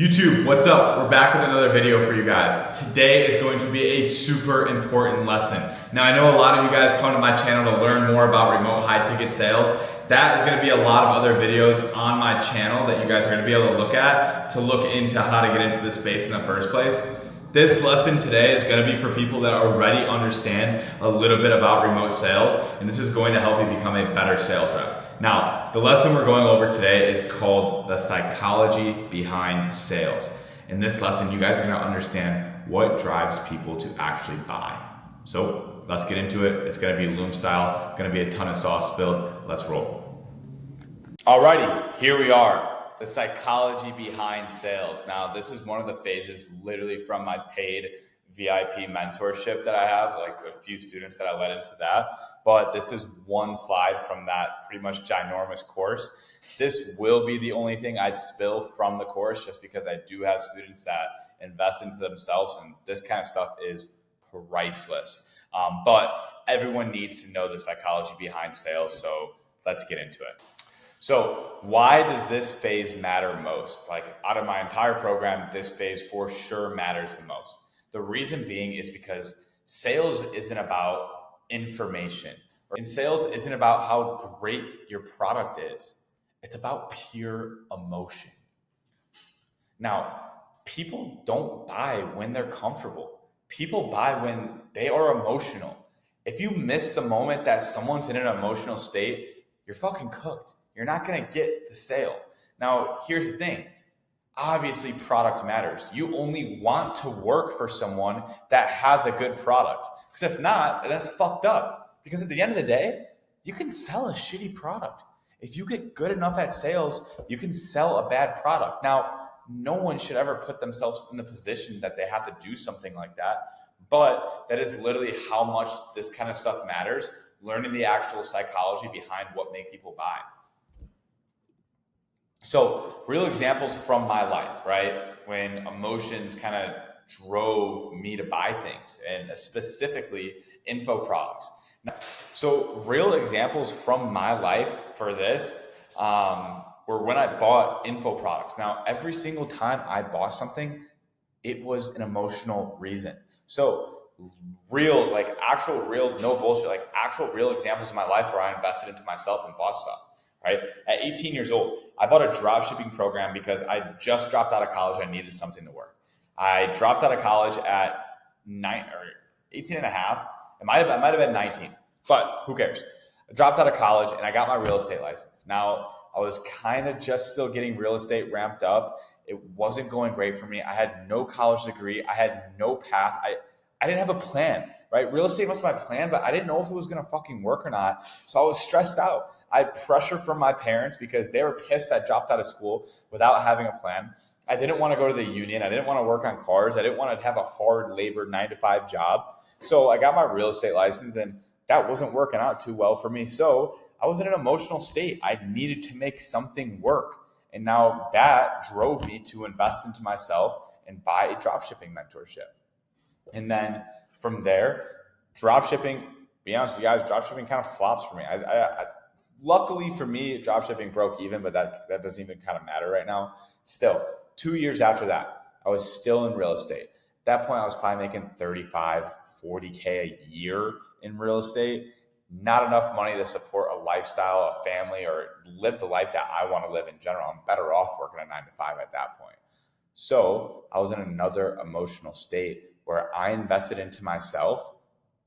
YouTube, what's up? We're back with another video for you guys. Today is going to be a super important lesson. Now, I know a lot of you guys come to my channel to learn more about remote high ticket sales. That is going to be a lot of other videos on my channel that you guys are going to be able to look into how to get into this space in the first place. This lesson today is going to be for people that already understand a little bit about remote sales, and this is going to help you become a better sales rep. Now, the lesson we're going over today is called the psychology behind sales. In this lesson, you guys are going to understand what drives people to actually buy. So let's get into it. It's going to be Loom style, going to be a ton of sauce spilled. Let's roll. Alrighty, here we are. The psychology behind sales. Now, this is one of the phases literally from my paid VIP mentorship that I have, like a few students that I led into that. But this is one slide from that pretty much ginormous course. This will be the only thing I spill from the course just because I do have students that invest into themselves, and this kind of stuff is priceless. But everyone needs to know the psychology behind sales, so let's get into it. So why does this phase matter most? Like out of my entire program, this phase for sure matters the most. The reason being is because sales isn't about information. And sales isn't about how great your product is. It's about pure emotion. Now, people don't buy when they're comfortable. People buy when they are emotional. If you miss the moment that someone's in an emotional state, you're fucking cooked. You're not going to get the sale. Now, here's the thing. Obviously, product matters. You only want to work for someone that has a good product. Because if not, that's fucked up. Because at the end of the day, you can sell a shitty product. If you get good enough at sales, you can sell a bad product. Now, no one should ever put themselves in the position that they have to do something like that. But that is literally how much this kind of stuff matters. Learning the actual psychology behind what makes people buy. So real examples from my life, right? When emotions kind of drove me to buy things, and specifically info products. So real examples from my life for this were when I bought info products. Now, every single time I bought something, it was an emotional reason. So real, like actual real, no bullshit, like actual real examples of my life where I invested into myself and bought stuff. Right? At 18 years old, I bought a drop shipping program because I just dropped out of college. I needed something to work. I dropped out of college at 18 and a half. I might have been 19, but who cares? I dropped out of college and I got my real estate license. Now, I was kind of just still getting real estate ramped up. It wasn't going great for me. I had no college degree. I had no path. I didn't have a plan, right? Real estate was my plan, but I didn't know if it was going to fucking work or not. So I was stressed out. I had pressure from my parents because they were pissed I dropped out of school without having a plan. I didn't want to go to the union. I didn't want to work on cars. I didn't want to have a hard labor 9-to-5 job. So I got my real estate license and that wasn't working out too well for me. So I was in an emotional state. I needed to make something work. And now that drove me to invest into myself and buy a dropshipping mentorship. And then from there, dropshipping, be honest with you guys, dropshipping kind of flops for me. Luckily for me, dropshipping broke even, but that doesn't even kind of matter right now. Still, 2 years after that, I was still in real estate. At that point, I was probably making 35, 40K a year in real estate. Not enough money to support a lifestyle, a family, or live the life that I want to live in general. I'm better off working a 9-to-5 at that point. So I was in another emotional state where I invested into myself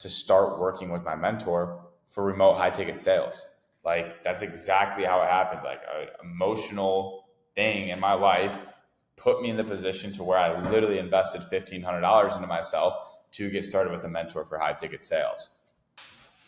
to start working with my mentor for remote high ticket sales. Like that's exactly how it happened. Like an emotional thing in my life put me in the position to where I literally invested $1,500 into myself to get started with a mentor for high ticket sales.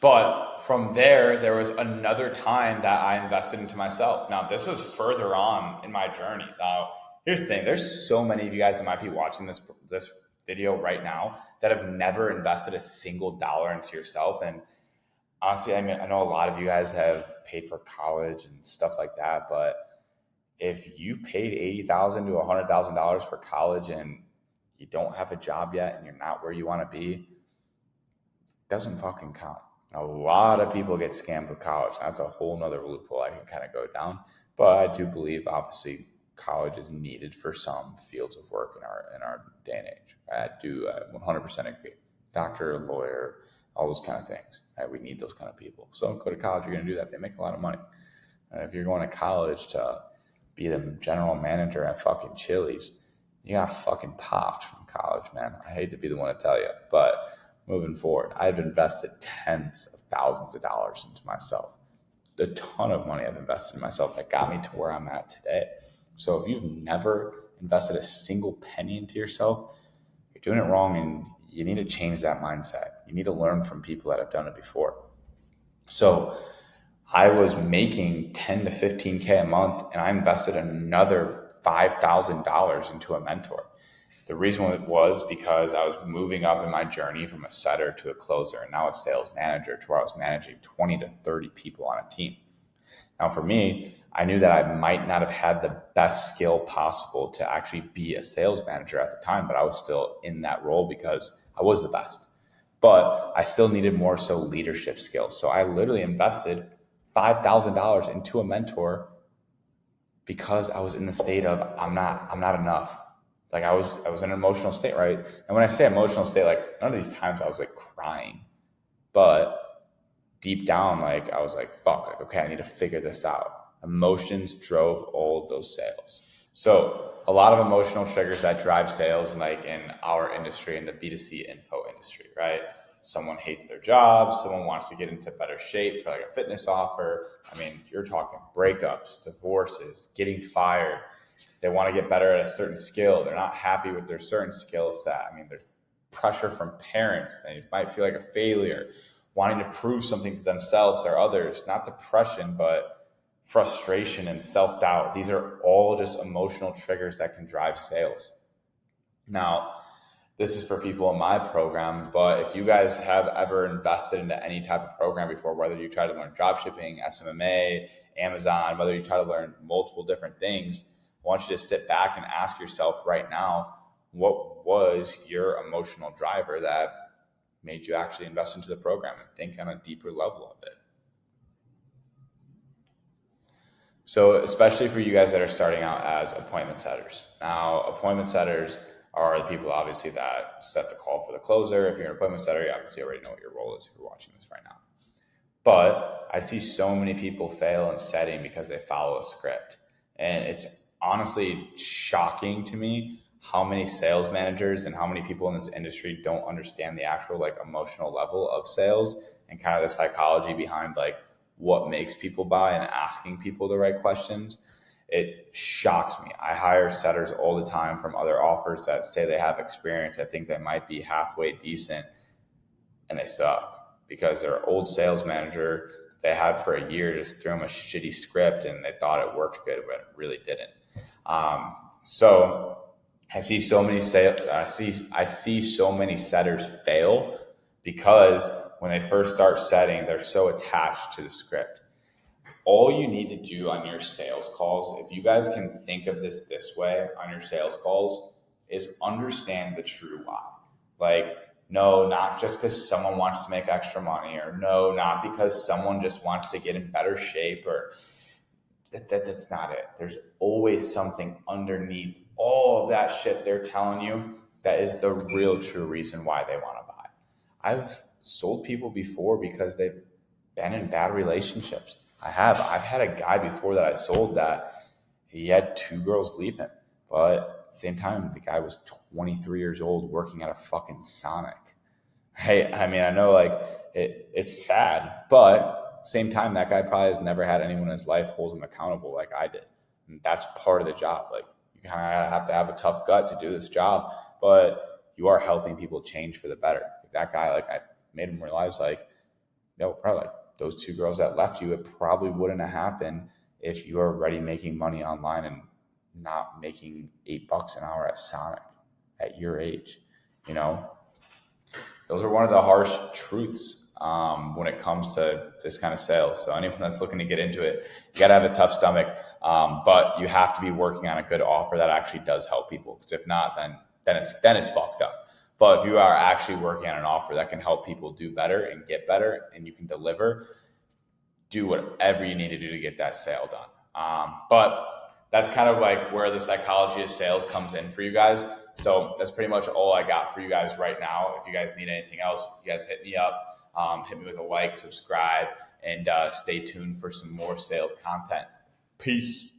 But from there was another time that I invested into myself. Now this was further on in my journey. Now here's the thing. There's so many of you guys that might be watching this video right now that have never invested a single dollar into yourself. And honestly, I mean, I know a lot of you guys have paid for college and stuff like that, but if you paid $80,000 to $100,000 for college and you don't have a job yet and you're not where you want to be, it doesn't fucking count. A lot of people get scammed with college. That's a whole nother loophole I can kind of go down. But I do believe, obviously, college is needed for some fields of work in our day and age. I do 100% agree. Doctor, lawyer, all those kind of things. Right? We need those kind of people. So go to college. You're going to do that. They make a lot of money. If you're going to college to be the general manager at fucking Chili's, you got fucking popped from college, man. I hate to be the one to tell you, but moving forward, I've invested tens of thousands of dollars into myself. A ton of money I've invested in myself that got me to where I'm at today. So if you've never invested a single penny into yourself, you're doing it wrong, and you need to change that mindset. You need to learn from people that have done it before. So I was making 10 to 15K a month, and I invested another $5,000 into a mentor. The reason was because I was moving up in my journey from a setter to a closer, and now a sales manager, to where I was managing 20 to 30 people on a team. Now for me, I knew that I might not have had the best skill possible to actually be a sales manager at the time, but I was still in that role because I was the best. But I still needed more so leadership skills. So I literally invested $5,000 into a mentor because I was in the state of I'm not enough. Like I was in an emotional state, right? And when I say emotional state, like none of these times I was like crying, but deep down, like I was like, fuck, like, okay, I need to figure this out. Emotions drove all of those sales. So a lot of emotional triggers that drive sales, like in our industry, in the B2C info industry, right? Someone hates their job. Someone wants to get into better shape for like a fitness offer. I mean, you're talking breakups, divorces, getting fired. They want to get better at a certain skill. They're not happy with their certain skill set. I mean, there's pressure from parents. They might feel like a failure, wanting to prove something to themselves or others. Not depression, but frustration and self-doubt. These are all just emotional triggers that can drive sales. Now, this is for people in my program, but if you guys have ever invested into any type of program before, whether you try to learn dropshipping, SMMA, Amazon, whether you try to learn multiple different things, I want you to sit back and ask yourself right now, what was your emotional driver that made you actually invest into the program, and think on a deeper level of it. So especially for you guys that are starting out as appointment setters. Now, appointment setters are the people obviously that set the call for the closer. If you're an appointment setter, you obviously already know what your role is if you're watching this right now. But I see so many people fail in setting because they follow a script. And it's honestly shocking to me how many sales managers and how many people in this industry don't understand the actual like emotional level of sales and kind of the psychology behind like what makes people buy and asking people the right questions. It shocks me. I hire setters all the time from other offers that say they have experience. I think they might be halfway decent, and they suck because their old sales manager they had for a year just threw them a shitty script and they thought it worked good, but it really didn't. So I see so many I see so many setters fail because when they first start setting, they're so attached to the script. All you need to do on your sales calls, if you guys can think of this way on your sales calls, is understand the true why. Like, no, not just because someone wants to make extra money, or no, not because someone just wants to get in better shape, or that's not it. There's always something underneath all of that shit they're telling you that is the real true reason why they want to buy. I've sold people before because they've been in bad relationships. I've had a guy before that I sold that he had 2 girls leave him, but at the same time, the guy was 23 years old working at a fucking Sonic. Hey, I mean, I know like it's sad, but same time, that guy probably has never had anyone in his life hold him accountable like I did. And that's part of the job. Like you kind of have to have a tough gut to do this job, but you are helping people change for the better. Like that guy, like I made him realize like, yo, probably like those 2 girls that left you, it probably wouldn't have happened if you were already making money online and not making $8 an hour at Sonic at your age. You know, those are one of the harsh truths when it comes to this kind of sales. So anyone that's looking to get into it, you got to have a tough stomach, but you have to be working on a good offer that actually does help people. Because if not, then it's fucked up. But if you are actually working on an offer that can help people do better and get better, and you can deliver, do whatever you need to do to get that sale done. But that's kind of like where the psychology of sales comes in for you guys. So that's pretty much all I got for you guys right now. If you guys need anything else, you guys hit me up, hit me with a like, subscribe, and stay tuned for some more sales content. Peace.